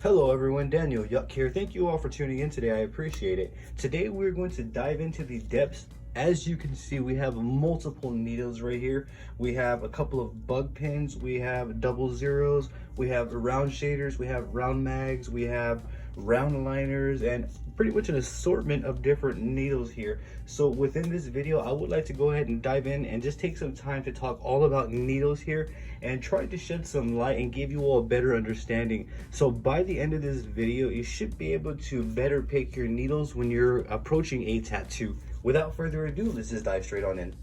Hello everyone, Daniel Yuck here. Thank you all for tuning in today. I appreciate it. Today we're going to dive into the depths. As you can see, we have multiple needles right here. We have a couple of bug pins, we have double zeros, we have round shaders, we have round mags, we have round liners, and pretty much an assortment of different needles here. So within this video, I would like to go ahead and dive in and just take some time to talk all about needles here and try to shed some light and give you all a better understanding. So by the end of this video, you should be able to better pick your needles when you're approaching a tattoo. Without further ado, let's just dive straight on in.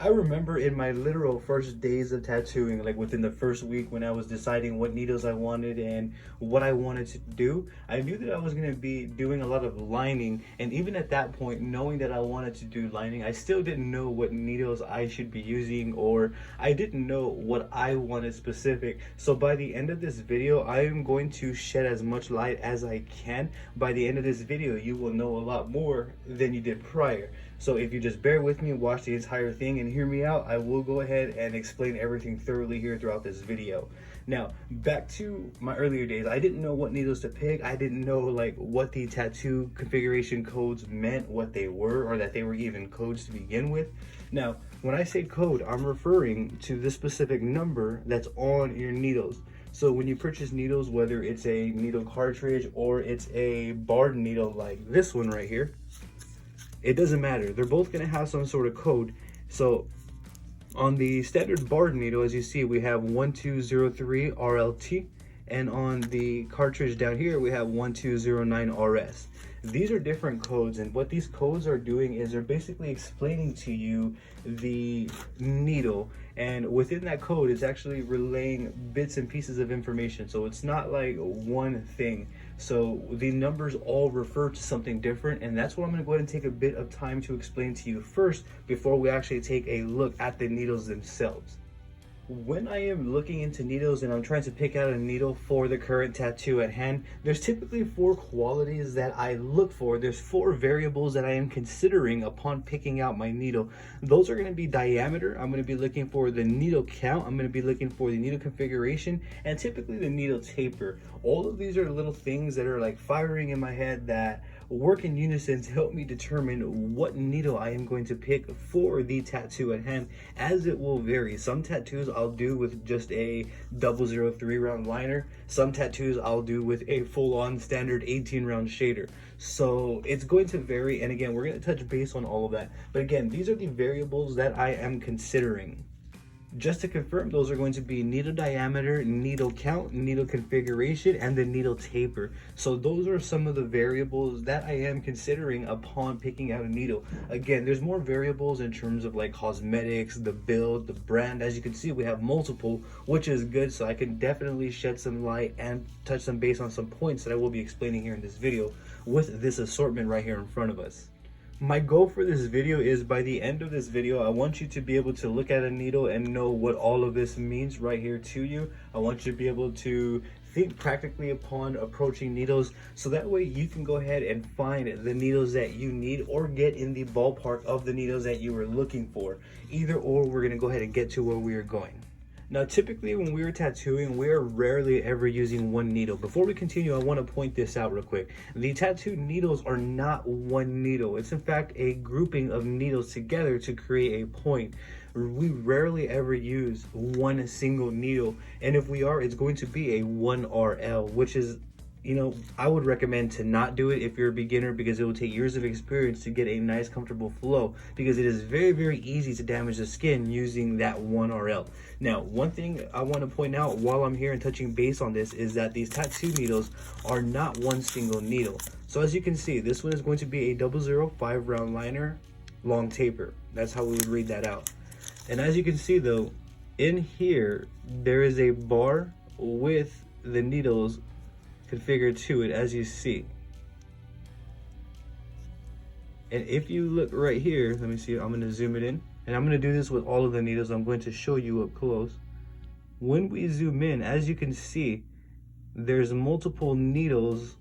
I remember in my literal first days of tattooing, like within the first week when I was deciding what needles I wanted and what I wanted to do, I knew that I was going to be doing a lot of lining. And even at that point, knowing that I wanted to do lining, I still didn't know what needles I should be using, or I didn't know what I wanted specific. So by the end of this video, I am going to shed as much light as I can. By the end of this video, you will know a lot more than you did prior. So if you just bear with me, watch the entire thing and hear me out, I will go ahead and explain everything thoroughly here throughout this video. Now, back to my earlier days, I didn't know what needles to pick. I didn't know like what the tattoo configuration codes meant, what they were, or that they were even codes to begin with. Now, when I say code, I'm referring to this specific number that's on your needles. So when you purchase needles, whether it's a needle cartridge or it's a barred needle like this one right here, it doesn't matter. They're both going to have some sort of code. So on the standard barred needle, as you see, we have 1203 RLT, and on the cartridge down here, we have 1209 RS. These are different codes, and what these codes are doing is they're basically explaining to you the needle, and within that code, it's actually relaying bits and pieces of information. So it's not like one thing. So the numbers all refer to something different, and that's what I'm going to go ahead and take a bit of time to explain to you first before we actually take a look at the needles themselves. When I am looking into needles and I'm trying to pick out a needle for the current tattoo at hand, there's typically 4 qualities that I look for. There's 4 variables that I am considering upon picking out my needle. Those are going to be diameter. I'm going to be looking for the needle count. I'm going to be looking for the needle configuration, and typically the needle taper. All of these are little things that are like firing in my head that work in unison to help me determine what needle I am going to pick for the tattoo at hand, as it will vary. Some tattoos I'll do with just a 003 round liner. Some tattoos I'll do with a full-on standard 18 round shader. So it's going to vary, and again, we're going to touch base on all of that. But again, these are the variables that I am considering. Just to confirm, those are going to be needle diameter, needle count, needle configuration, and the needle taper. So those are some of the variables that I am considering upon picking out a needle. Again, there's more variables in terms of like cosmetics, the build, the brand. As you can see, we have multiple, which is good. So I can definitely shed some light and touch some base on some points that I will be explaining here in this video with this assortment right here in front of us. My goal for this video is, by the end of this video, I want you to be able to look at a needle and know what all of this means right here to you. I want you to be able to think practically upon approaching needles, so that way you can go ahead and find the needles that you need or get in the ballpark of the needles that you were looking for. Either or, we're going to go ahead and get to where we are going. Now, typically when we are tattooing, we are rarely ever using one needle. Before we continue, I want to point this out real quick. The tattoo needles are not one needle. It's in fact a grouping of needles together to create a point. We rarely ever use one single needle, and if we are, it's going to be a 1RL, which is, you know, I would recommend to not do it if you're a beginner, because it will take years of experience to get a nice comfortable flow, because it is very, very easy to damage the skin using that 1RL. Now, one thing I want to point out while I'm here and touching base on this is that these tattoo needles are not one single needle. So as you can see, this one is going to be a 005 round liner, long taper. That's how we would read that out. And as you can see though, in here, there is a bar with the needles configured to it, as you see. And if you look right here, let me see, I'm going to zoom it in, and I'm going to do this with all of the needles. I'm going to show you up close. When we zoom in, as you can see, there's multiple needles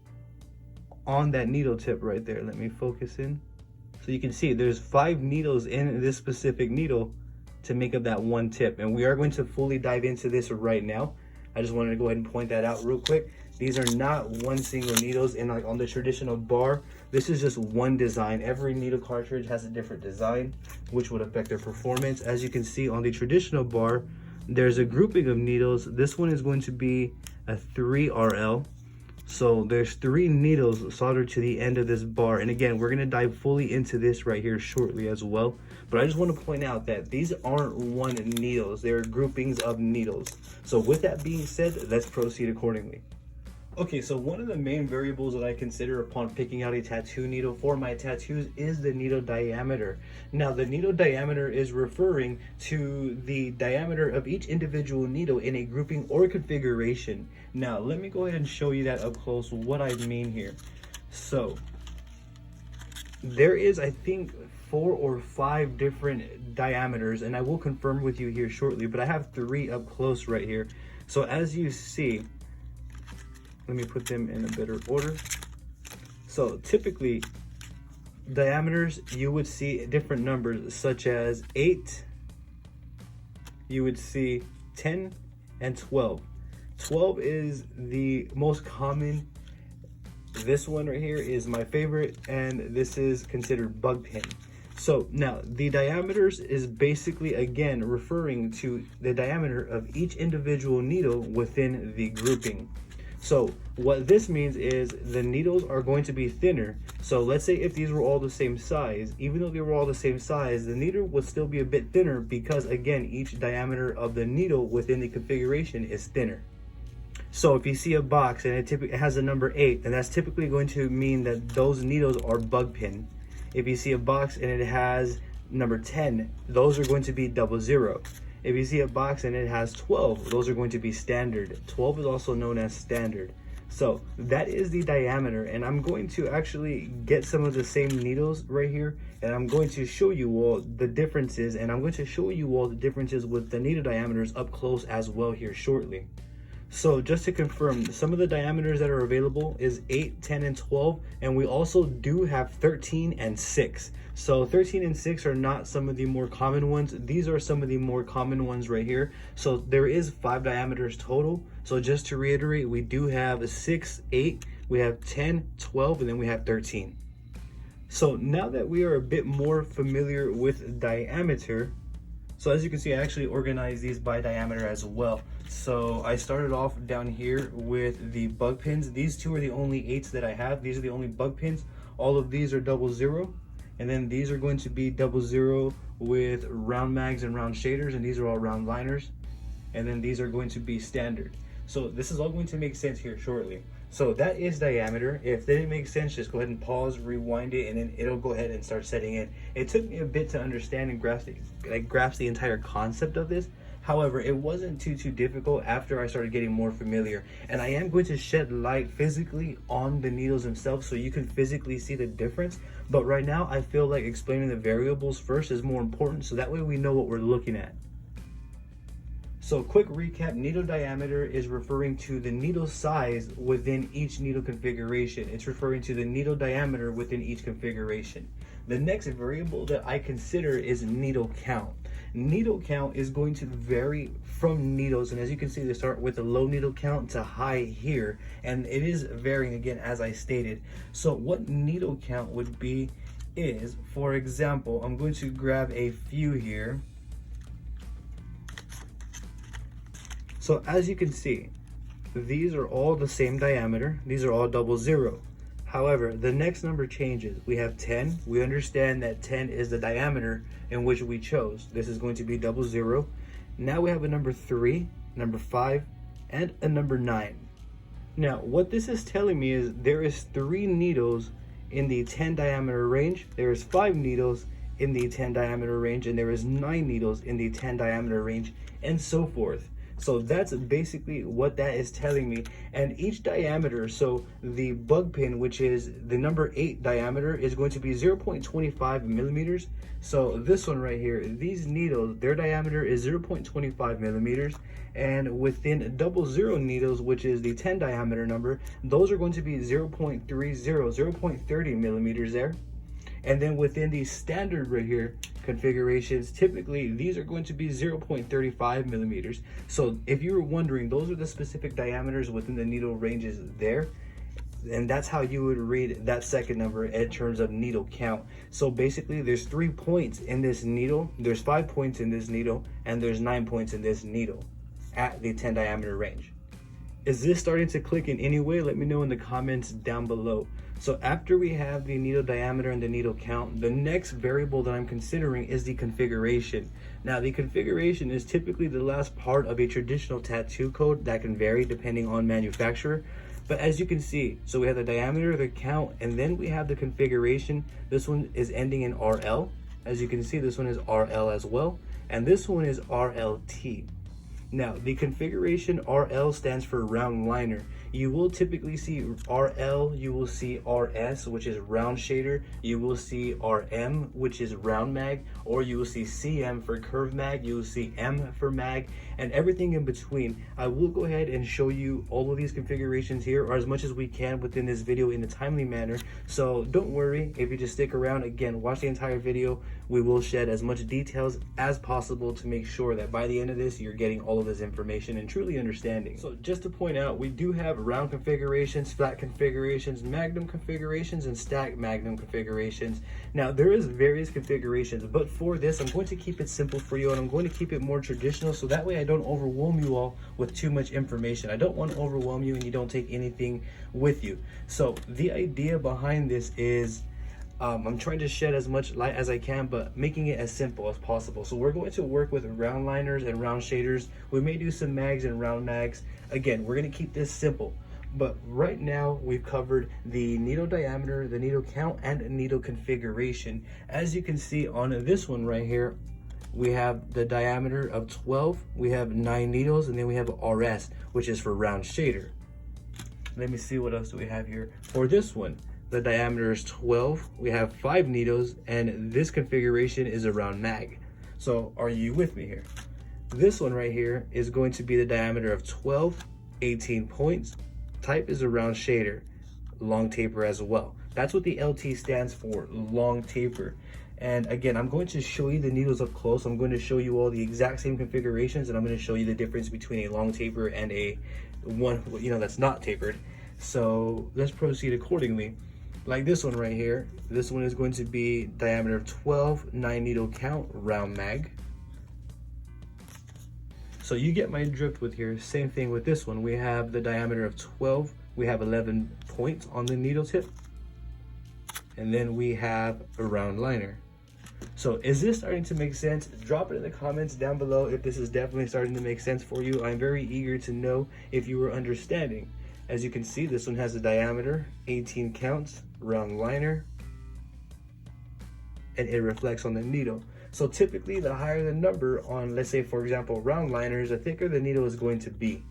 on that needle tip right there. Let me focus in. So you can see there's 5 needles in this specific needle to make up that one tip, and we are going to fully dive into this right now. I just wanted to go ahead and point that out real quick. These are not one single needles in like on the traditional bar. This is just one design. Every needle cartridge has a different design, which would affect their performance. As you can see on the traditional bar, there's a grouping of needles. This one is going to be a 3RL. So there's 3 needles soldered to the end of this bar. And again, we're gonna dive fully into this right here shortly as well. But I just want to point out that these aren't one needles, they're groupings of needles. So with that being said, let's proceed accordingly. Okay, so one of the main variables that I consider upon picking out a tattoo needle for my tattoos is the needle diameter. Now, the needle diameter is referring to the diameter of each individual needle in a grouping or configuration. Now, let me go ahead and show you that up close, what I mean here. So, there is, I think, 4 or 5 different diameters, and I will confirm with you here shortly, but I have 3 up close right here. So as you see, let me put them in a better order. So typically, diameters, you would see different numbers such as 8, you would see 10, and 12. 12 is the most common. This one right here is my favorite, and this is considered bug pin. So now the diameters is basically again referring to the diameter of each individual needle within the grouping. So what this means is the needles are going to be thinner. So let's say if these were all the same size, even though they were all the same size, the needle would still be a bit thinner because again, each diameter of the needle within the configuration is thinner. So if you see a box and it has a number 8, then that's typically going to mean that those needles are bug pin. If you see a box and it has number 10, those are going to be 00. If you see a box and it has 12, those are going to be standard. 12 is also known as standard. So that is the diameter, and I'm going to actually get some of the same needles right here, and I'm going to show you all the differences, and I'm going to show you all the differences with the needle diameters up close as well here shortly. So just to confirm, some of the diameters that are available is 8, 10, and 12, and we also do have 13 and 6. So 13 and 6 are not some of the more common ones. These are some of the more common ones right here. So there is 5 diameters total. So just to reiterate, we do have 6, 8, we have 10, 12, and then we have 13. So now that we are a bit more familiar with diameter, so as you can see, I actually organized these by diameter as well. So I started off down here with the bug pins. These two are the only 8s that I have. These are the only bug pins. All of these are 00. And then these are going to be 00 with round mags and round shaders. And these are all round liners. And then these are going to be standard. So this is all going to make sense here shortly. So that is diameter. If that didn't make sense, just go ahead and pause, rewind it, and then it'll go ahead and start setting in. It took me a bit to understand and grasp the entire concept of this. However, it wasn't too difficult after I started getting more familiar. And I am going to shed light physically on the needles themselves so you can physically see the difference. But right now, I feel like explaining the variables first is more important, so that way we know what we're looking at. So quick recap, needle diameter is referring to the needle size within each needle configuration. It's referring to the needle diameter within each configuration. The next variable that I consider is needle count. Needle count is going to vary from needles, and as you can see, they start with a low needle count to high here, and it is varying again as I stated. So what needle count would be is, for example, I'm going to grab a few here. So as you can see, these are all the same diameter. These are all 00. However, the next number changes. We have 10. We understand that 10 is the diameter in which we chose. This is going to be 00. Now we have a number 3, number 5, and a number 9. Now, what this is telling me is there is 3 needles in the 10 diameter range. There is 5 needles in the 10 diameter range, and there is 9 needles in the 10 diameter range, and so forth. So that's basically what that is telling me. And each diameter, so the bug pin, which is the number 8 diameter, is going to be 0.25 millimeters. So this one right here, these needles, their diameter is 0.25 millimeters. And within 00 needles, which is the 10 diameter number, those are going to be 0.30 millimeters there. And then within these standard right here configurations, typically these are going to be 0.35 millimeters. So if you were wondering, those are the specific diameters within the needle ranges there. And that's how you would read that second number in terms of needle count. So basically there's 3 points in this needle, there's 5 points in this needle, and there's 9 points in this needle at the 10 diameter range. Is this starting to click in any way? Let me know in the comments down below. So after we have the needle diameter and the needle count, the next variable that I'm considering is the configuration. Now the configuration is typically the last part of a traditional tattoo code that can vary depending on manufacturer. But as you can see, so we have the diameter, the count, and then we have the configuration. This one is ending in RL. As you can see, this one is RL as well. And this one is RLT. Now, the configuration RL stands for round liner. You will typically see RL, you will see RS, which is round shader, you will see RM, which is round mag, or you will see CM for curve mag, you will see M for mag, and everything in between. I will go ahead and show you all of these configurations here, or as much as we can within this video in a timely manner. So don't worry, if you just stick around, again, watch the entire video. We will shed as much details as possible to make sure that by the end of this, you're getting all of this information and truly understanding. So just to point out, we do have round configurations, flat configurations, magnum configurations, and stack magnum configurations. Now there is various configurations, but for this I'm going to keep it simple for you, and I'm going to keep it more traditional, so that way I don't overwhelm you all with too much information. I don't want to overwhelm you and you don't take anything with you. So the idea behind this is I'm trying to shed as much light as I can, but making it as simple as possible. So we're going to work with round liners and round shaders. We may do some mags and round mags. Again, we're going to keep this simple. But right now we've covered the needle diameter, the needle count, and needle configuration. As you can see on this one right here, we have the diameter of 12, we have 9 needles, and then we have RS, which is for round shader. Let me see what else do we have here. For this one, the diameter is 12, we have 5 needles, and this configuration is a round mag. So are you with me here? This one right here is going to be the diameter of 12, 18 points. Type is a round shader, long taper as well. That's what the LT stands for, long taper. And again, I'm going to show you the needles up close. I'm going to show you all the exact same configurations, and I'm going to show you the difference between a long taper and a one, that's not tapered. So let's proceed accordingly. Like this one right here, this one is going to be diameter of 12, 9 needle count, round mag. So you get my drift with here. Same thing with this one. We have the diameter of 12, we have 11 points on the needle tip, and then we have a round liner. So is this starting to make sense? Drop it in the comments down below if this is definitely starting to make sense for you. I'm very eager to know if you are understanding. As you can see, this one has a diameter, 18 counts, round liner, and it reflects on the needle. So typically the higher the number on, let's say for example, round liners, the thicker the needle is going to be.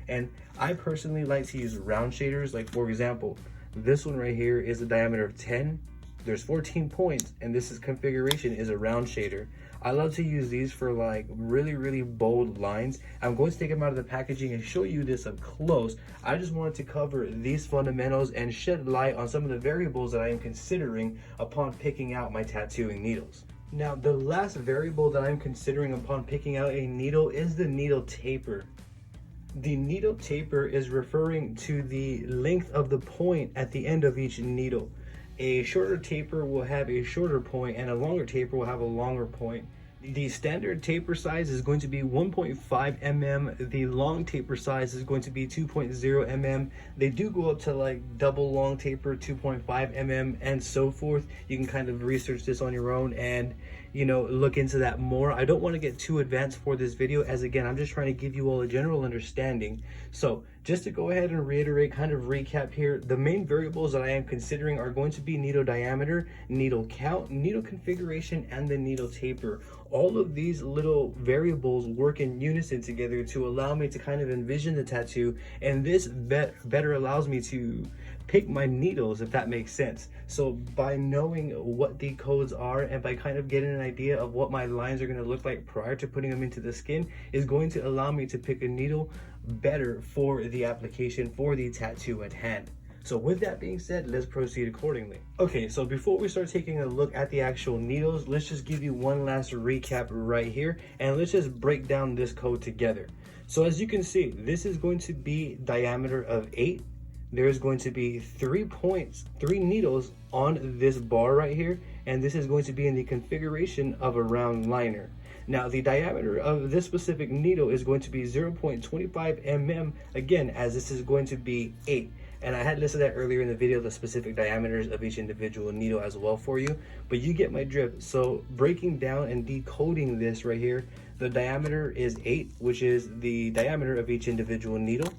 And I personally like to use round shaders. Like for example, this one right here is a diameter of 10. There's 14 points, and this configuration is a round shader. I love to use these for like really bold lines. I'm going to take them out of the packaging and show you this up close. I just wanted to cover these fundamentals and shed light on some of the variables that I am considering upon picking out my tattooing needles. Now, the last variable that I'm considering upon picking out a needle is the needle taper. The needle taper is referring to the length of the point at the end of each needle. A shorter taper will have a shorter point, and a longer taper will have a longer point. The standard taper size is going to be 1.5 mm. The long taper size is going to be 2.0 mm. They do go up to like double long taper, 2.5 mm, and so forth. You can kind of research this on your own and look into that more. I don't want to get too advanced for this video, as again, I'm just trying to give you all a general understanding. So just to go ahead and reiterate, kind of recap here, the main variables that I am considering are going to be needle diameter, needle count, needle configuration, and the needle taper. All of these little variables work in unison together to allow me to kind of envision the tattoo, and this better allows me to pick my needles, if that makes sense. So by knowing what the codes are and by kind of getting an idea of what my lines are going to look like prior to putting them into the skin is going to allow me to pick a needle better for the application, for the tattoo at hand. So with that being said, let's proceed accordingly. Okay, so before we start taking a look at the actual needles, let's just give you one last recap right here, and let's just break down this code together. So as you can see, this is going to be diameter of 8. There's going to be 3 points, 3 needles on this bar right here, and this is going to be in the configuration of a round liner. Now the diameter of this specific needle is going to be 0.25 mm, again, as this is going to be 8. And I had listed that earlier in the video, the specific diameters of each individual needle as well for you, but you get my drift. So breaking down and decoding this right here, the diameter is 8, which is the diameter of each individual needle.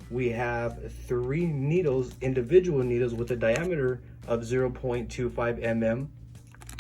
We have 3 needles, individual needles with a diameter of 0.25 mm.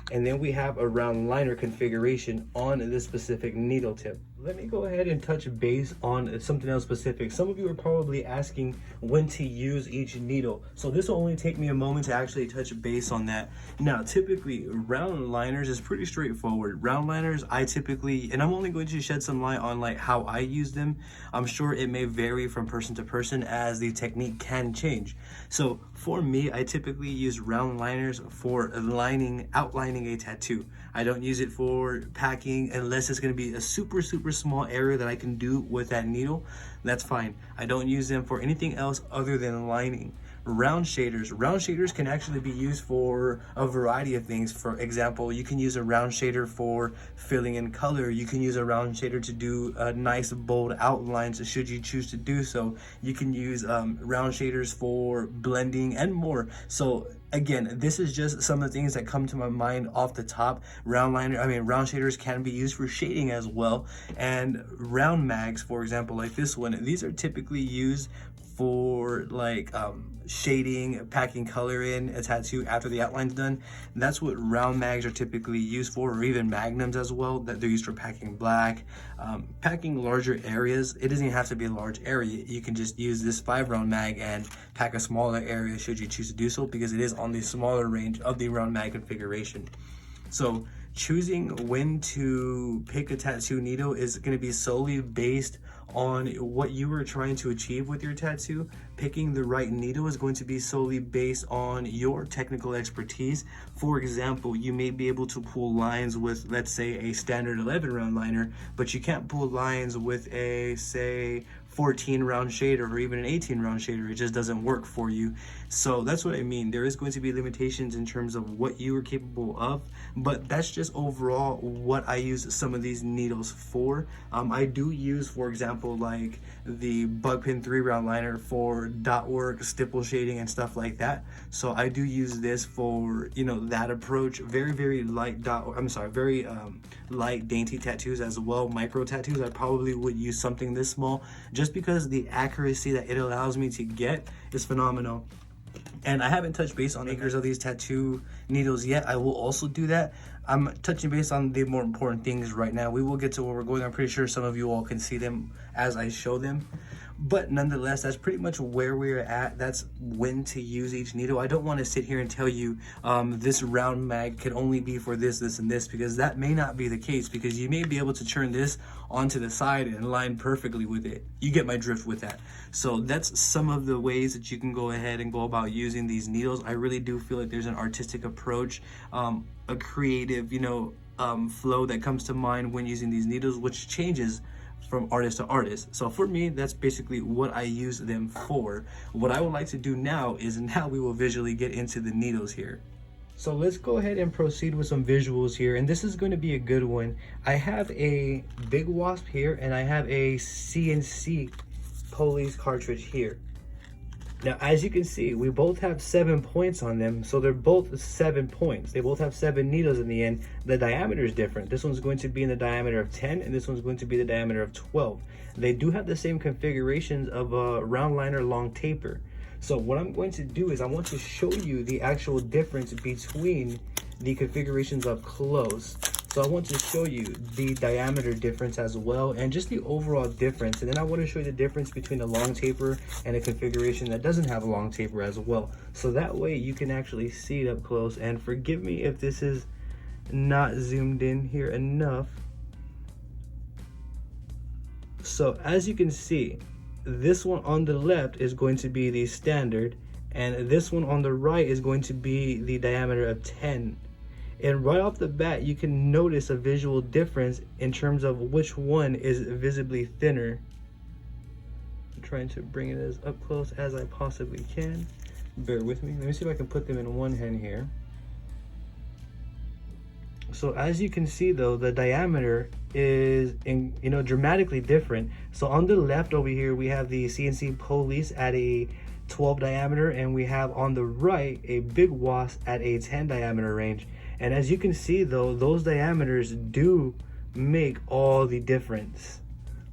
And then we have a round liner configuration on this specific needle tip. Let me go ahead and touch base on something else specific. Some of you are probably asking when to use each needle. So this will only take me a moment to actually touch base on that. Now, typically round liners is pretty straightforward. Round liners, I typically, and I'm only going to shed some light on like how I use them. I'm sure it may vary from person to person as the technique can change. So for me, I typically use round liners for outlining a tattoo. I don't use it for packing unless it's going to be a super small area that I can do with that needle. That's fine. I don't use them for anything else other than lining. Round shaders can actually be used for a variety of things. For example, you can use a round shader for filling in color. You can use a round shader to do nice bold outlines should you choose to do so. You can use round shaders for blending and more. So again, this is just some of the things that come to my mind off the top. Round shaders can be used for shading as well. And round mags, for example, like this one, these are typically used for like shading, packing color in a tattoo after the outline's done. And that's what round mags are typically used for, or even magnums as well, that they're used for packing black, packing larger areas. It doesn't even have to be a large area. You can just use this 5 round mag and pack a smaller area should you choose to do so, because it is on the smaller range of the round mag configuration. So choosing when to pick a tattoo needle is going to be solely based on what you are trying to achieve with your tattoo. Picking the right needle is going to be solely based on your technical expertise. For example, you may be able to pull lines with, let's say, a standard 11 round liner, but you can't pull lines with a, say, 14 round shader or even an 18 round shader. It just doesn't work for you. So that's what I mean. There is going to be limitations in terms of what you are capable of, but that's just overall what I use some of these needles for. I do use, for example, like the bug pin 3 round liner for dot work, stipple shading and stuff like that. So I do use this for, you know, that approach. Very light light dainty tattoos as well. Micro tattoos, I probably would use something this small, just because the accuracy that it allows me to get is phenomenal. And I haven't touched base on acres of these tattoo needles yet. I will also do that. I'm touching base on the more important things right now. We will get to where we're going. I'm pretty sure some of you all can see them as I show them. But nonetheless, that's pretty much where we're at. That's when to use each needle. I don't want to sit here and tell you this round mag can only be for this, this, and this, because that may not be the case, because you may be able to turn this onto the side and line perfectly with it. You get my drift with that. So that's some of the ways that you can go ahead and go about using these needles. I really do feel like there's an artistic approach, a creative, flow that comes to mind when using these needles, which changes from artist to artist. So for me, that's basically what I use them for. What I would like to do now is we will visually get into the needles here. So let's go ahead and proceed with some visuals here, and this is going to be a good one. I have a Big Wasp here, and I have a CNC Police cartridge here. Now, as you can see, we both have 7 points on them, so they're both 7 points. They both have 7 needles in the end. The diameter is different. This one's going to be in the diameter of 10, and this one's going to be the diameter of 12. They do have the same configurations of a round liner long taper. So what I'm going to do is I want to show you the actual difference between the configurations up close. So I want to show you the diameter difference as well, and just the overall difference. And then I want to show you the difference between a long taper and a configuration that doesn't have a long taper as well. So that way you can actually see it up close. And forgive me if this is not zoomed in here enough. So as you can see, this one on the left is going to be the standard, And this one on the right is going to be the diameter of 10. And right off the bat, you can notice a visual difference in terms of which one is visibly thinner. I'm trying to bring it as up close as I possibly can. Bear with me. Let me see if I can put them in one hand here. So as you can see though, the diameter is dramatically different. So on the left over here, we have the CNC Police at a 12 diameter, and we have on the right a Big Wasp at a 10 diameter range. And as you can see though, those diameters do make all the difference.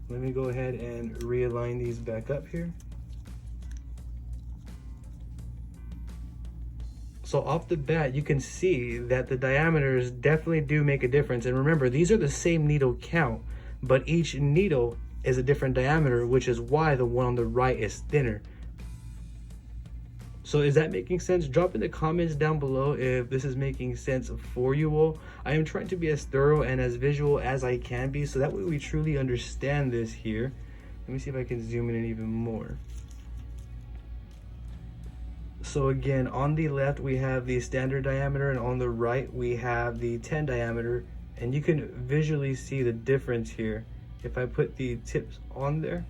Let me go ahead and realign these back up here. So off the bat, you can see that the diameters definitely do make a difference. And remember, these are the same needle count, but each needle is a different diameter, which is why the one on the right is thinner. So is that making sense? Drop in the comments down below if this is making sense for you all. I am trying to be as thorough and as visual as I can be, so that way we truly understand this here. Let me see if I can zoom in even more. So again, on the left we have the standard diameter, and on the right we have the 10 diameter, and you can visually see the difference here. If I put the tips on there,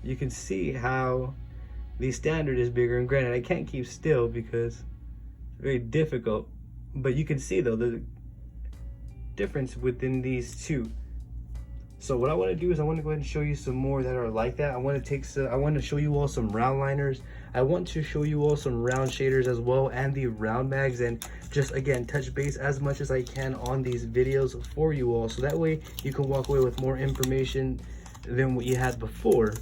you can see how the standard is bigger. And granted, I can't keep still because it's very difficult, but you can see though the difference within these two. So what I want to do is I want to go ahead and show you some more that are like that. I want to show you all some round liners. I want to show you all some round shaders as well, and the round mags, and just again touch base as much as I can on these videos for you all, so that way you can walk away with more information than what you had before.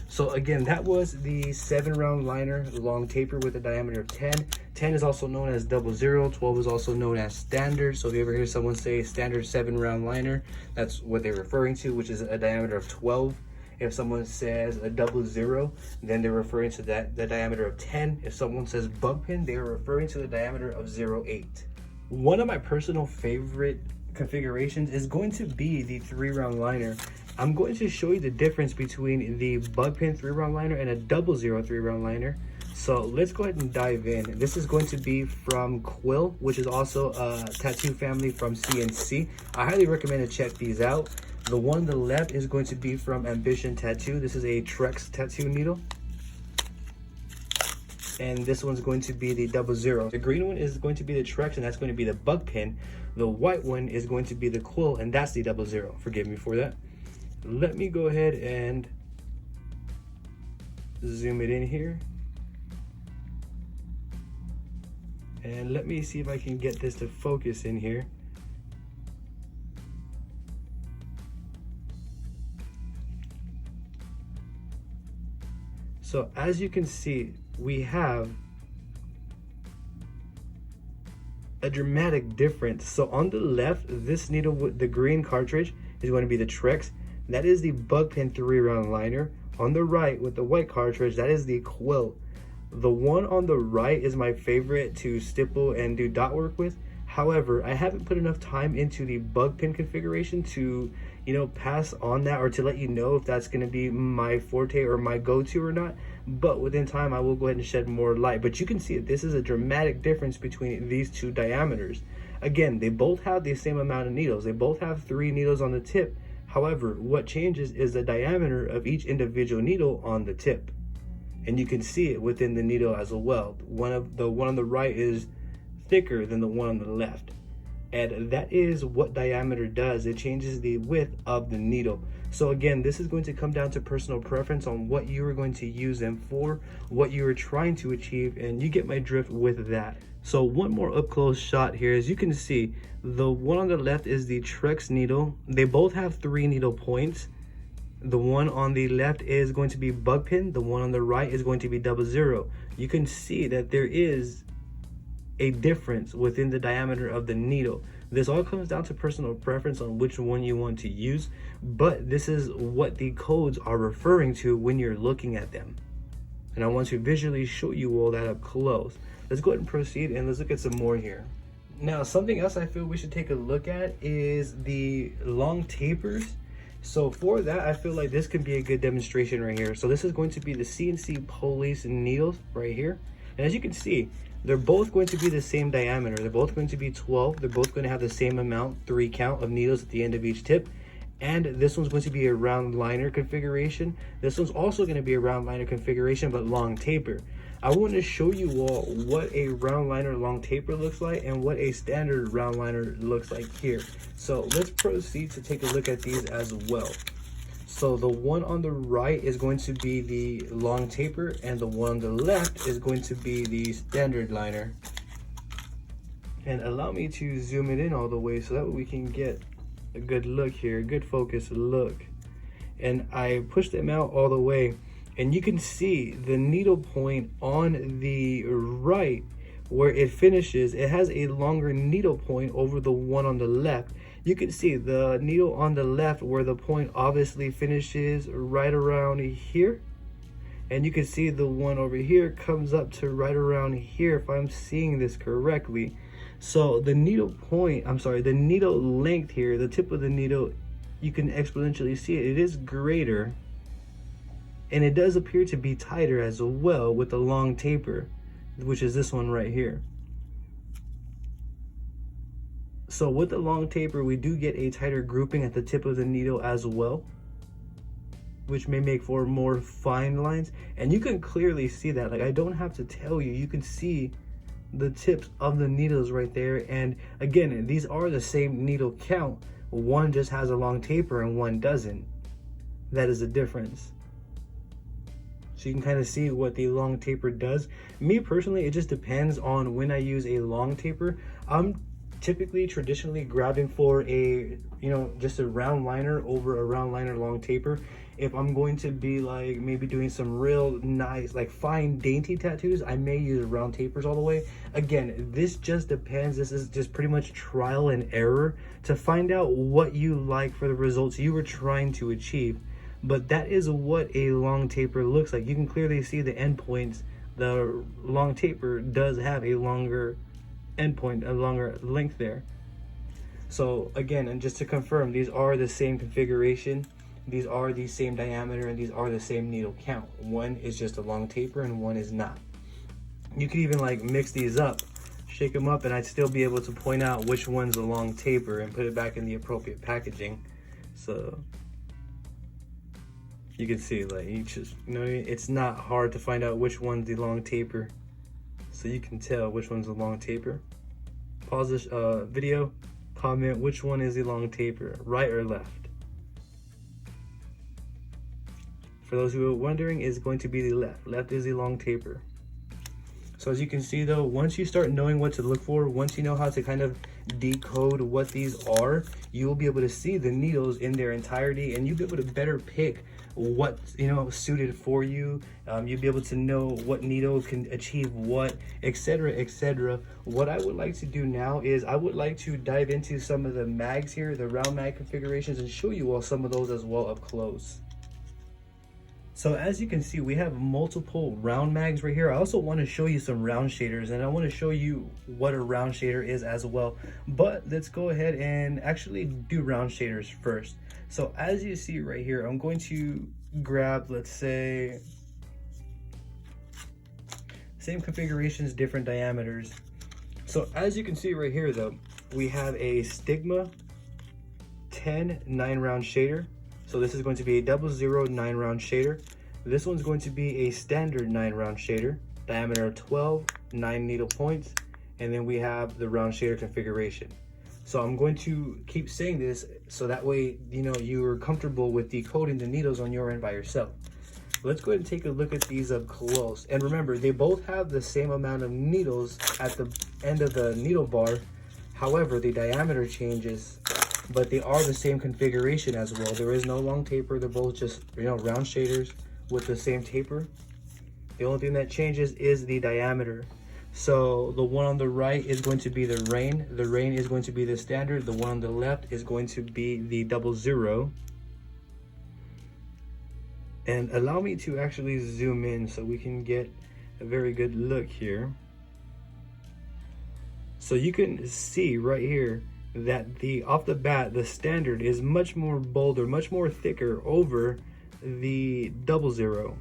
So again, that was the 7 round liner, long taper with a diameter of 10. 10 is also known as 00, 12 is also known as standard. So if you ever hear someone say standard 7 round liner, that's what they're referring to, which is a diameter of 12. If someone says a 00, then they're referring to the diameter of 10. If someone says bug pin, they are referring to the diameter of 08. One of my personal favorite configurations is going to be the 3 round liner. I'm going to show you the difference between the bug pin 3 round liner and a 00 3 round liner. So let's go ahead and dive in. This is going to be from Quill, which is also a tattoo family from CNC. I highly recommend to check these out. The one on the left is going to be from Ambition Tattoo. This is a TREX tattoo needle. And this one's going to be the 00. The green one is going to be the TREX, and that's going to be the bug pin. The white one is going to be the Quill, and that's the 00. Forgive me for that. Let me go ahead and zoom it in here. And let me see if I can get this to focus in here. So as you can see, we have a dramatic difference. So on the left, this needle with the green cartridge is going to be the TREX. That is the bug pin 3 round liner. On the right with the white cartridge, that is the Quill. The one on the right is my favorite to stipple and do dot work with. However, I haven't put enough time into the bug pin configuration to, pass on that, or to let you know if that's going to be my forte or my go-to or not. But within time, I will go ahead and shed more light. But you can see that this is a dramatic difference between these two diameters. Again, they both have the same amount of needles. They both have 3 needles on the tip. However, what changes is the diameter of each individual needle on the tip. And you can see it within the needle as well. The one on the right is thicker than the one on the left. And that is what diameter does. It changes the width of the needle. So again, this is going to come down to personal preference on what you are going to use them for, what you are trying to achieve, and you get my drift with that. So one more up close shot here. As you can see, the one on the left is the TREX needle. They both have 3 needle points. The one on the left is going to be bug pin. The one on the right is going to be 00. You can see that there is a difference within the diameter of the needle. This all comes down to personal preference on which one you want to use, but this is what the codes are referring to when you're looking at them. And I want to visually show you all that up close. Let's go ahead and proceed, and let's look at some more here. Now, something else I feel we should take a look at is the long tapers. So for that, I feel like this could be a good demonstration right here. So this is going to be the CNC Police needles right here. And as you can see, they're both going to be the same diameter. They're both going to be 12. They're both going to have the same amount, 3 count of needles at the end of each tip. And this one's going to be a round liner configuration. This one's also going to be a round liner configuration, but long taper. I want to show you all what a round liner long taper looks like and what a standard round liner looks like here. So let's proceed to take a look at these as well. So the one on the right is going to be the long taper, and the one on the left is going to be the standard liner. And allow me to zoom it in all the way so that we can get a good look here, a good focused look. And I pushed them out all the way, and you can see the needle point on the right where it finishes. It has a longer needle point over the one on the left. You can see the needle on the left where the point obviously finishes right around here, and you can see the one over here comes up to right around here, if I'm seeing this correctly. So the needle point, the needle length here, the tip of the needle, you can exponentially see it. It is greater, and it does appear to be tighter as well with the long taper, which is this one right here. So with the long taper, we do get a tighter grouping at the tip of the needle as well, which may make for more fine lines. And you can clearly see that. Like, I don't have to tell you, you can see the tips of the needles right there. And again, these are the same needle count. One just has a long taper and one doesn't. That is the difference. So you can kind of see what the long taper does. Me personally, it just depends on when I use a long taper. I'm typically traditionally grabbing for a, just a round liner over a round liner long taper. If I'm going to be like maybe doing some real nice, like fine dainty tattoos, I may use round tapers all the way. Again, this just depends. This is just pretty much trial and error to find out what you like for the results you were trying to achieve. But that is what a long taper looks like. You can clearly see the endpoints. The long taper does have a longer endpoint, a longer length there. So again, and just to confirm, these are the same configuration, these are the same diameter, and these are the same needle count. One is just a long taper and one is not. You could even like mix these up, shake them up, and I'd still be able to point out which one's a long taper and put it back in the appropriate packaging. So you can see, like, you just, it's not hard to find out which one's the long taper. So you can tell which one's the long taper. Pause this video, comment which one is the long taper, right or left. For those who are wondering, it's going to be the left. Left is the long taper. So as you can see though, once you start knowing what to look for, once you know how to kind of decode what these are, you will be able to see the needles in their entirety, and you'll be able to better pick what's suited for you. You'll be able to know what needle can achieve what, etc., etc. What I would like to do now is I would like to dive into some of the mags here, the round mag configurations, and show you all some of those as well up close. So as you can see, we have multiple round mags right here. I also want to show you some round shaders, and I want to show you what a round shader is as well. But let's go ahead and actually do round shaders first. So as you see right here, I'm going to grab, let's say, same configurations, different diameters. So as you can see right here though, we have a Stigma 10 9-round shader. So this is going to be a 00 9-round shader. This one's going to be a standard 9-round shader, diameter of 12, 9 needle points, and then we have the round shader configuration. So I'm going to keep saying this so that way you're comfortable with decoding the needles on your end by yourself. Let's go ahead and take a look at these up close. And remember, they both have the same amount of needles at the end of the needle bar. However, the diameter changes, but they are the same configuration as well. There is no long taper. They're both just round shaders with the same taper. The only thing that changes is the diameter. So the one on the right is going to be the Rhein. The Rhein is going to be the standard. The one on the left is going to be the 00. And allow me to actually zoom in so we can get a very good look here. So you can see right here that the off the bat, the standard is much more bolder, much more thicker over the 00.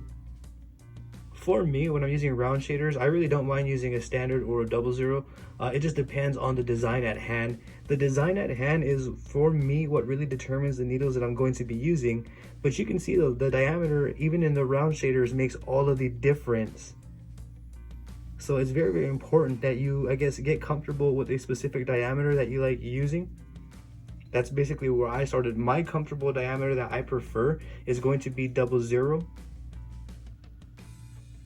For me, when I'm using round shaders, I really don't mind using a standard or a 00. It just depends on the design at hand. The design at hand is, for me, what really determines the needles that I'm going to be using. But you can see the diameter, even in the round shaders, makes all of the difference. So it's very, very important that you, I guess, get comfortable with a specific diameter that you like using. That's basically where I started. My comfortable diameter that I prefer is going to be 00.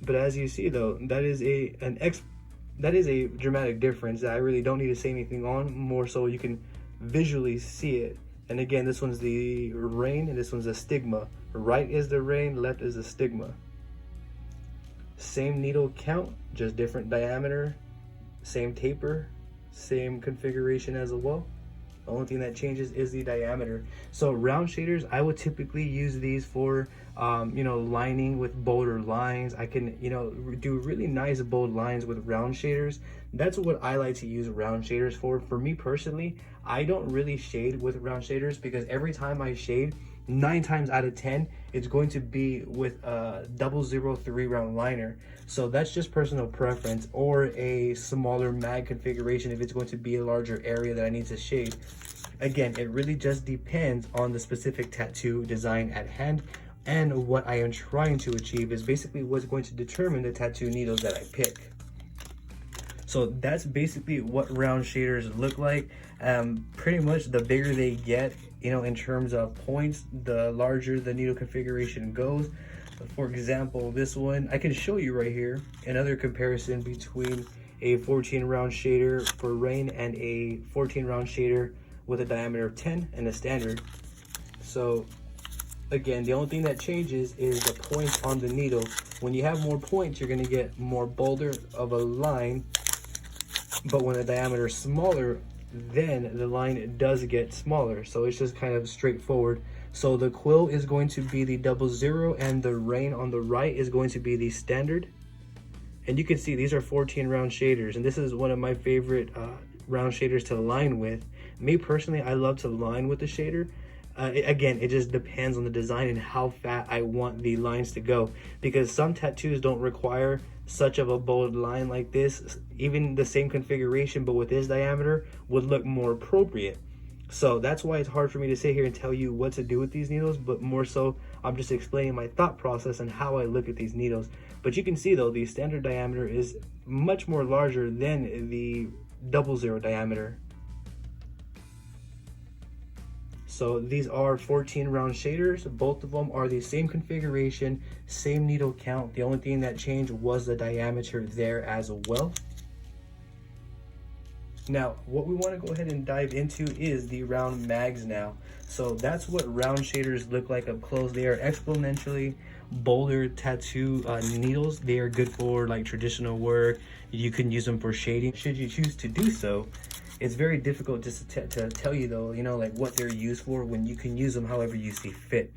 But as you see though, that is a dramatic difference that I really don't need to say anything on, more so you can visually see it. And again, this one's the Rhein and this one's the Stigma. Right is the Rhein, left is the Stigma. Same needle count, just different diameter, same taper, same configuration as well. The only thing that changes is the diameter. So round shaders, I would typically use these for, lining with bolder lines. I can, do really nice bold lines with round shaders. That's what I like to use round shaders for. For me personally, I don't really shade with round shaders because every time I shade, 9 times out of 10, it's going to be with a 003 round liner. So that's just personal preference, or a smaller mag configuration if it's going to be a larger area that I need to shade. Again, it really just depends on the specific tattoo design at hand, and what I am trying to achieve is basically what's going to determine the tattoo needles that I pick. So that's basically what round shaders look like. Pretty much the bigger they get, in terms of points, the larger the needle configuration goes. For example, this one, I can show you right here another comparison between a 14 round shader for Rhein and a 14 round shader with a diameter of 10 and a standard. So again, the only thing that changes is the points on the needle. When you have more points, you're going to get more bolder of a line, but when the diameter is smaller, then the line does get smaller. So it's just kind of straightforward. So the quill is going to be the 00 and the Rhein on the right is going to be the standard. And you can see these are 14 round shaders, and this is one of my favorite round shaders to line with. Me personally, I love to line with the shader. Again, it just depends on the design and how fat I want the lines to go, because some tattoos don't require such of a bold line like this. Even the same configuration but with this diameter would look more appropriate. So that's why it's hard for me to sit here and tell you what to do with these needles, but more so I'm just explaining my thought process and how I look at these needles. But you can see though, the standard diameter is much more larger than the 00 diameter. So these are 14 round shaders. Both of them are the same configuration, same needle count. The only thing that changed was the diameter there as well. Now, what we want to go ahead and dive into is the round mags now. So that's what round shaders look like up close. They are exponentially bolder tattoo needles. They are good for like traditional work. You can use them for shading should you choose to do so. It's very difficult just to tell you though, like what they're used for when you can use them however you see fit.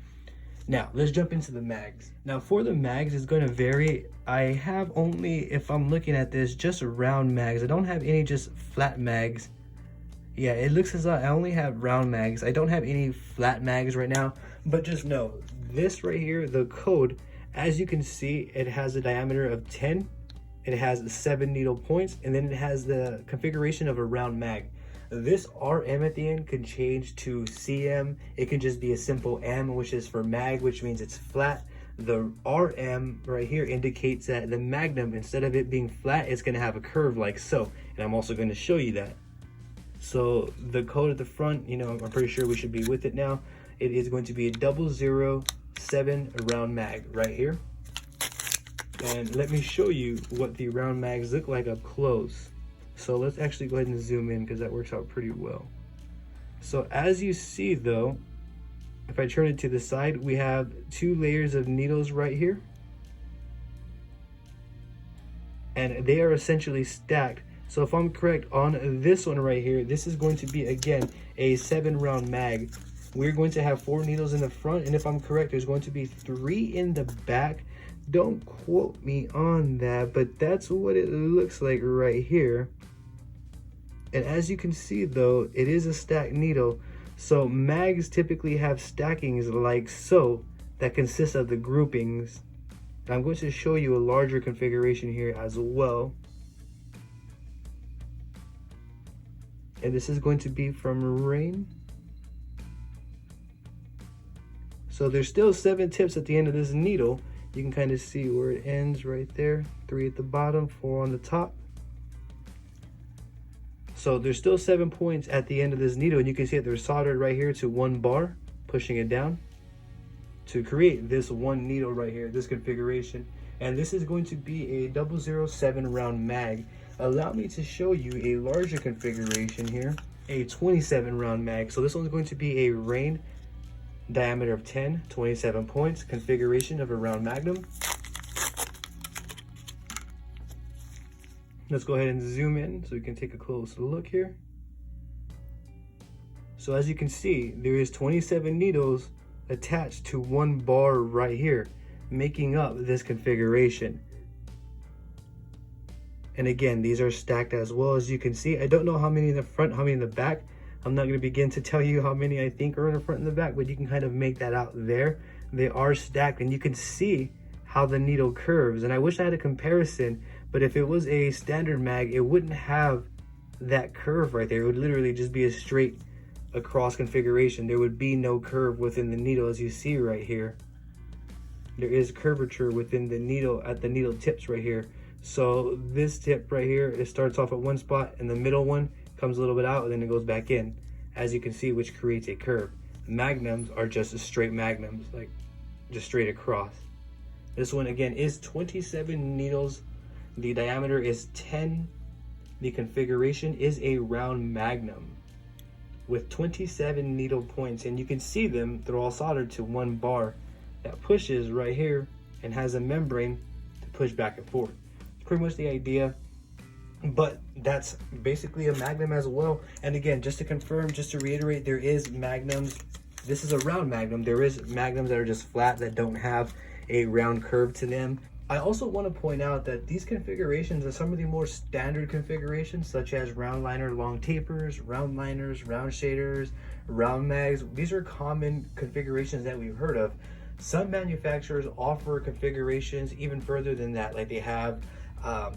Now, let's jump into the mags. Now, for the mags, it's going to vary. I have only, if I'm looking at this, just round mags. I don't have any just flat mags. Yeah, it looks as though I only have round mags. I don't have any flat mags right now, but just know, this right here, the code, as you can see, it has a diameter of 10. It has 7 needle points, and then it has the configuration of a round mag. This RM at the end can change to CM. It can just be a simple M, which is for mag, which means it's flat. The RM right here indicates that the Magnum, instead of it being flat, it's gonna have a curve like so. And I'm also gonna show you that. So the code at the front, I'm pretty sure we should be with it now. It is going to be a 007 round mag right here. And let me show you what the round mags look like up close. So let's actually go ahead and zoom in because that works out pretty well. So as you see though, if I turn it to the side, we have 2 layers of needles right here. And they are essentially stacked. So if I'm correct on this one right here, this is going to be, again, a 7 round mag. We're going to have 4 needles in the front, and if I'm correct, there's going to be 3 in the back. Don't quote me on that, but that's what it looks like right here. And as you can see though, it is a stacked needle. So mags typically have stackings like so that consist of the groupings. And I'm going to show you a larger configuration here as well. And this is going to be from Rhein. So there's still 7 tips at the end of this needle. You can kind of see where it ends right there. 3 at the bottom, 4 on the top. So there's still 7 points at the end of this needle, and you can see that they're soldered right here to 1 bar, pushing it down to create this 1 needle right here, this configuration. And this is going to be a 007 round mag. Allow me to show you a larger configuration here, a 27 round mag. So this one's going to be a Rhein diameter of 10, 27 points, configuration of a round magnum. Let's go ahead and zoom in so we can take a close look here. So as you can see, there is 27 needles attached to 1 bar right here, making up this configuration. And again, these are stacked as well, as you can see. I don't know how many in the front, how many in the back. I'm not going to begin to tell you how many I think are in the front and the back, but you can kind of make that out there. They are stacked, and you can see how the needle curves. And I wish I had a comparison, but if it was a standard mag, it wouldn't have that curve right there. It would literally just be a straight across configuration. There would be no curve within the needle, as you see right here. There is curvature within the needle at the needle tips right here. So this tip right here, it starts off at one spot, and the middle one comes a little bit out, and then it goes back in, as you can see, which creates a curve. Magnums are just straight magnums, like just straight across. This one again is 27 needles. The diameter is 10. The configuration is a round magnum with 27 needle points, and you can see them, they're all soldered to 1 bar that pushes right here and has a membrane to push back and forth. It's pretty much the idea, but that's basically a magnum as well. And again, just to confirm, just to reiterate, there is magnums. This is a round magnum. There is magnums that are just flat, that don't have a round curve to them. I also want to point out that these configurations are some of the more standard configurations, such as round liner long tapers, round liners, round shaders, round mags. These are common configurations that we've heard of. Some manufacturers offer configurations even further than that, like they have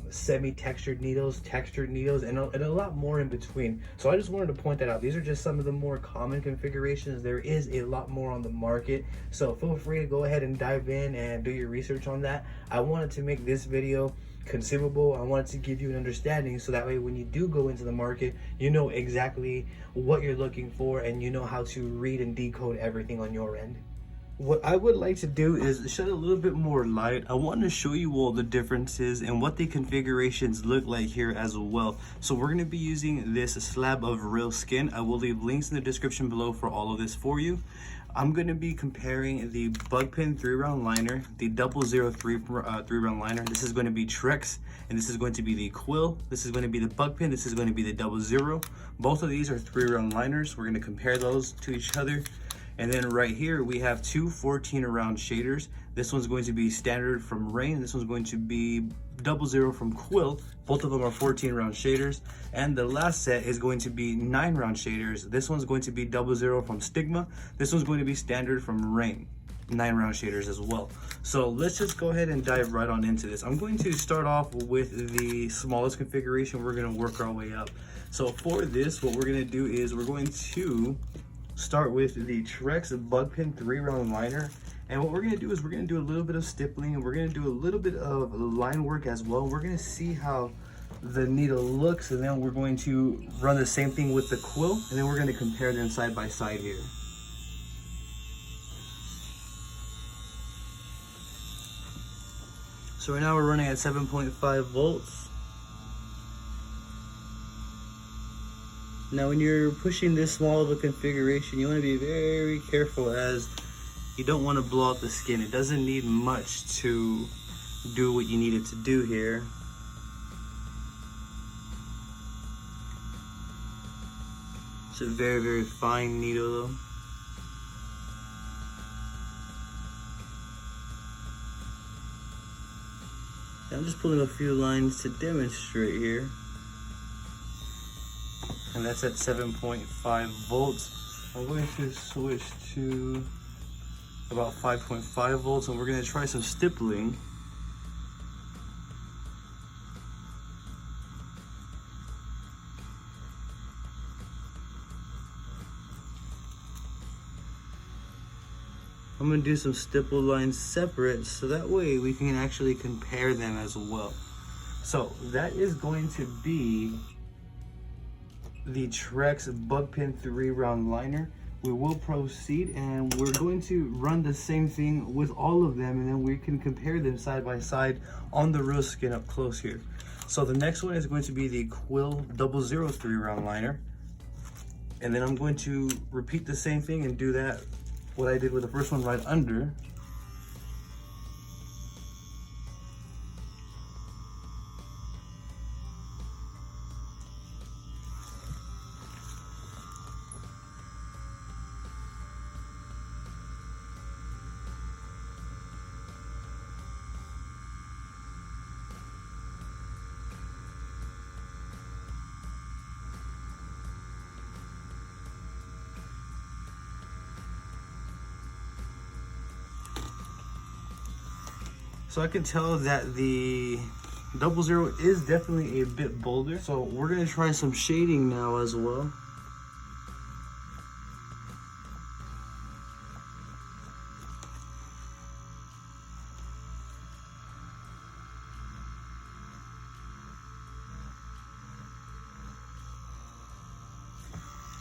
semi-textured needles, textured needles, and a lot more in between. So I just wanted to point that out. These are just some of the more common configurations. There is a lot more on the market, so feel free to go ahead and dive in and do your research on that. I wanted to make this video consumable. I wanted to give you an understanding, so that way when you do go into the market, you know exactly what you're looking for, and you know how to read and decode everything on your end. What I would like to do is shed a little bit more light. I want to show you all the differences and what the configurations look like here as well. So we're going to be using this slab of real skin. I will leave links in the description below for all of this for you. I'm going to be comparing the bug pin 3-round liner, the 003 3-round liner. This is going to be TREX, and this is going to be the quill. This is going to be the bug pin. This is going to be the 00. Both of these are 3-round liners. We're going to compare those to each other. And then right here, we have 2 14-round shaders. This one's going to be standard from Rhein. This one's going to be 00 from Quill. Both of them are 14-round shaders. And the last set is going to be 9-round shaders. This one's going to be 00 from Stigma. This one's going to be standard from Rhein. 9-round shaders as well. So let's just go ahead and dive right on into this. I'm going to start off with the smallest configuration. We're going to work our way up. So for this, what we're going to do is we're going to start with the TREX bug pin 3-round liner, and what we're going to do is we're going to do a little bit of stippling, and we're going to do a little bit of line work as well. We're going to see how the needle looks, and then we're going to run the same thing with the quill, and then we're going to compare them side by side here. So right now we're running at 7.5 volts. Now when you're pushing this small of a configuration, you want to be very careful, as you don't want to blow out the skin. It doesn't need much to do what you need it to do here. It's a very, very fine needle though. I'm just pulling a few lines to demonstrate here. and that's at 7.5 volts. I'm going to switch to about 5.5 volts, and we're going to try some stippling. I'm going to do some stipple lines separate so that way we can actually compare them as well. So that is going to be the TREX bug pin 3-round liner. We will proceed, and we're going to run the same thing with all of them, and then we can compare them side by side on the real skin up close here. So the next one is going to be the Quill 00 3-round liner, and then I'm going to repeat the same thing and do that what I did with the first one right under. So I can tell that the 00 is definitely a bit bolder. So we're gonna try some shading now as well.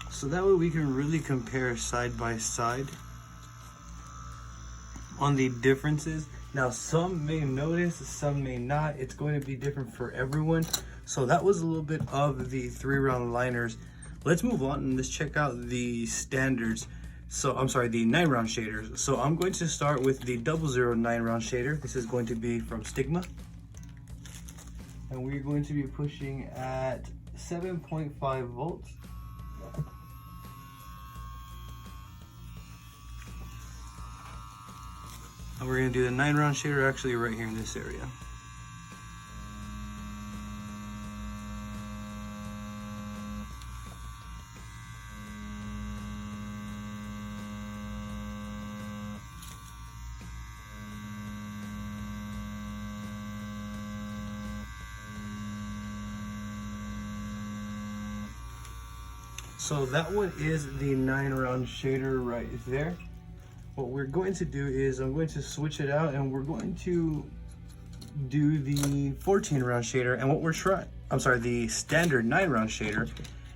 So that way we can really compare side by side on the differences. Now some may notice, some may not. It's going to be different for everyone. So that was a little bit of the 3-round liners. Let's move on and let's check out the standards. So I'm sorry, the 9-round shaders. So I'm going to start with the 00 9-round shader. This is going to be from Stigma. And we're going to be pushing at 7.5 volts. And we're gonna do the 9-round shader actually right here in this area. So that one is the 9-round shader right there. What we're going to do is I'm going to switch it out, and we're going to do the 14-round shader, and what we're trying, I'm sorry, the standard 9-round shader.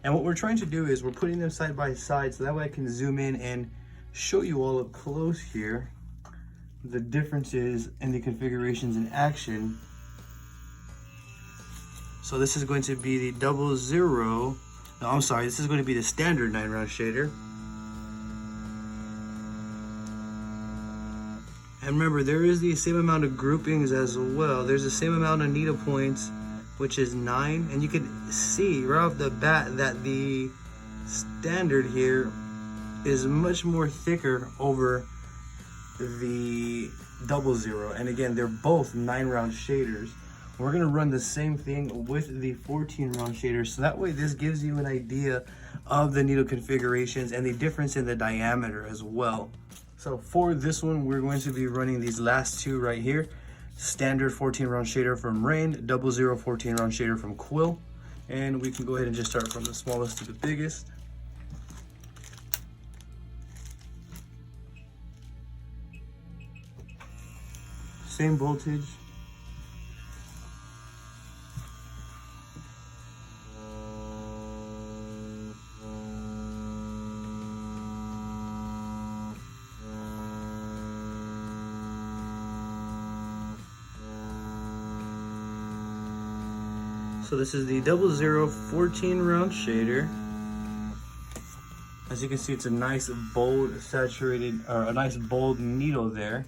And what we're trying to do is we're putting them side by side so that way I can zoom in and show you all up close here the differences in the configurations in action. So this is going to be the 00, no, I'm sorry, this is going to be the standard 9-round shader. And remember, there is the same amount of groupings as well. There's the same amount of needle points, which is 9. And you can see right off the bat that the standard here is much more thicker over the 00. And again, they're both 9-round shaders. We're gonna run the same thing with the 14-round shader. So that way this gives you an idea of the needle configurations and the difference in the diameter as well. So for this one, we're going to be running these last two right here. Standard 14-round shader from Rhein, 00 14-round shader from Quill. And we can go ahead and just start from the smallest to the biggest. Same voltage. So this is the 00 14-round shader. As you can see, it's a nice bold saturated, or a nice bold needle there.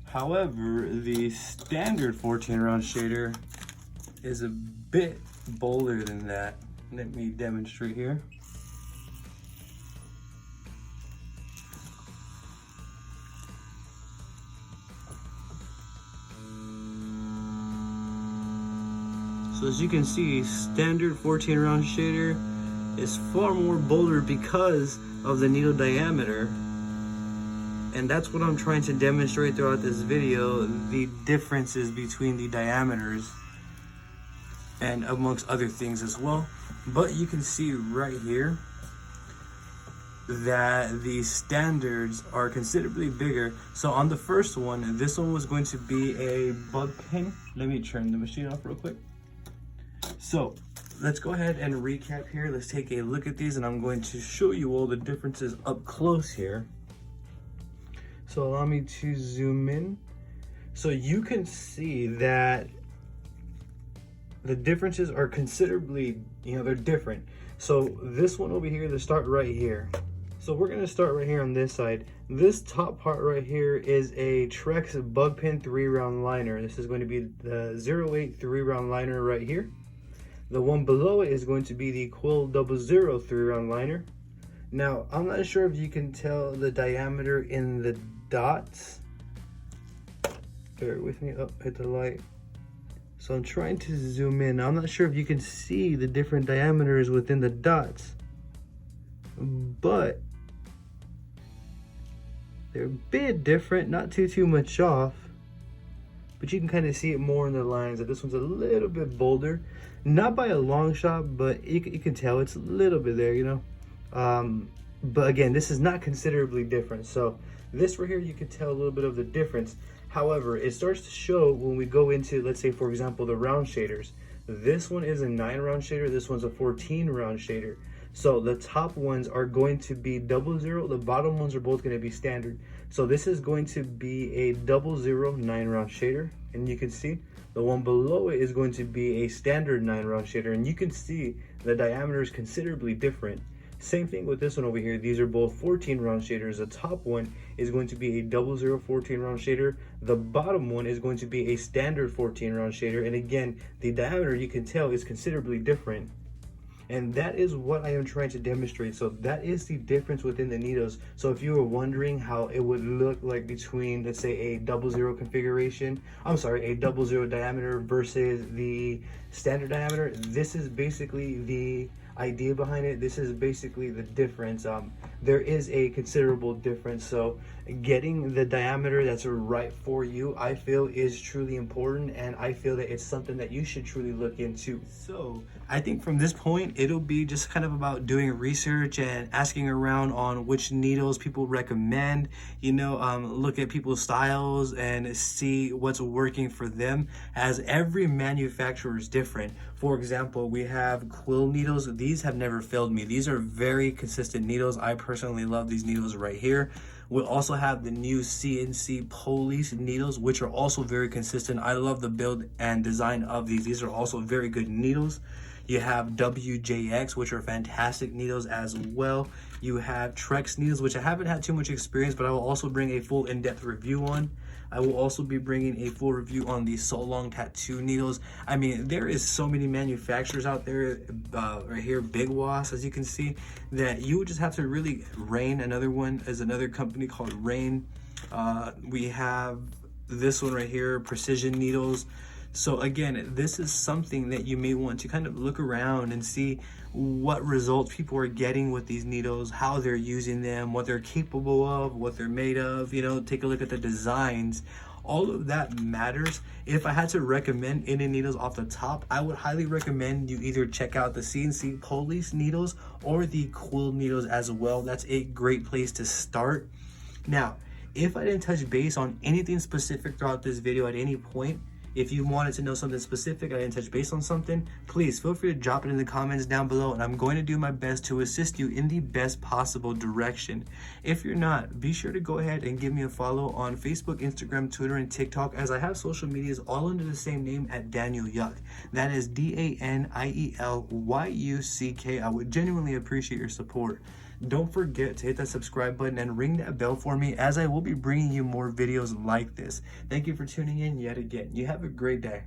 However, the standard 14-round shader is a bit bolder than that. Let me demonstrate here. So as you can see, standard 14-round shader is far more bolder because of the needle diameter. And that's what I'm trying to demonstrate throughout this video, the differences between the diameters and amongst other things as well. But you can see right here that the standards are considerably bigger. So on the first one, this one was going to be a bug pin. Let me turn the machine off real quick. So let's go ahead and recap here. Let's take a look at these, and I'm going to show you all the differences up close here. So allow me to zoom in. So you can see that the differences are considerably, they're different. So this one over here, let's start right here. So we're gonna start right here on this side. This top part right here is a TREX bug pin 3-round liner. This is going to be the 08 3-round liner right here. The one below it is going to be the Quill 00 3-round liner. Now, I'm not sure if you can tell the diameter in the dots. Bear with me, hit the light. So I'm trying to zoom in. I'm not sure if you can see the different diameters within the dots, but they're a bit different, not too much off, but you can kind of see it more in the lines. That this one's a little bit bolder, not by a long shot, but you can tell it's a little bit there, but again, this is not considerably different. So this right here, you can tell a little bit of the difference. However, it starts to show when we go into, let's say, for example, the round shaders. This one is a 9-round shader, this one's a 14-round shader. So the top ones are going to be 00, the bottom ones are both going to be standard. So this is going to be a 00 9-round shader, and you can see the one below it is going to be a standard 9-round shader, and you can see the diameter is considerably different. Same thing with this one over here. These are both 14-round shaders. The top one is going to be a 00 14-round shader. The bottom one is going to be a standard 14-round shader. And again, the diameter, you can tell, is considerably different. And that is what I am trying to demonstrate. So that is the difference within the needles. So if you were wondering how it would look like between, let's say, a 00 configuration, a 00 diameter versus the standard diameter, this is basically the idea behind it. This is basically the difference. There is a considerable difference. So getting the diameter that's right for you, I feel, is truly important, and I feel that it's something that you should truly look into. So I think from this point, it'll be just kind of about doing research and asking around on which needles people recommend, look at people's styles and see what's working for them, as every manufacturer is different. For example, we have Quill needles. These have never failed me. These are very consistent needles. I personally love these needles right here. We'll also have the new CNC Police needles, which are also very consistent. I love the build and design of these. These are also very good needles. You have WJX, which are fantastic needles as well. You have TREX needles, which I haven't had too much experience, but I will also bring a full in-depth review on. I will also be bringing a full review on the So Long Tattoo needles. I mean, there is so many manufacturers out there, right here, Big Was, as you can see, that you would just have to really Rhein. Another one is another company called Rhein. We have this one right here, Precision Needles. So again, this is something that you may want to kind of look around and see what results people are getting with these needles, how they're using them, what they're capable of, what they're made of, take a look at the designs. All of that matters. If I had to recommend any needles off the top, I would highly recommend you either check out the CNC Police needles or the Quill needles as well. That's a great place to start. Now, if I didn't touch base on anything specific throughout this video at any point, if you wanted to know something specific, I didn't touch base on something, please feel free to drop it in the comments down below, and I'm going to do my best to assist you in the best possible direction. If you're not, be sure to go ahead and give me a follow on Facebook, Instagram, Twitter, and TikTok, as I have social medias all under the same name at Daniel Yuck. That is DANIELYUCK. I would genuinely appreciate your support. Don't forget to hit that subscribe button and ring that bell for me, as I will be bringing you more videos like this. Thank you for tuning in yet again. You have a great day.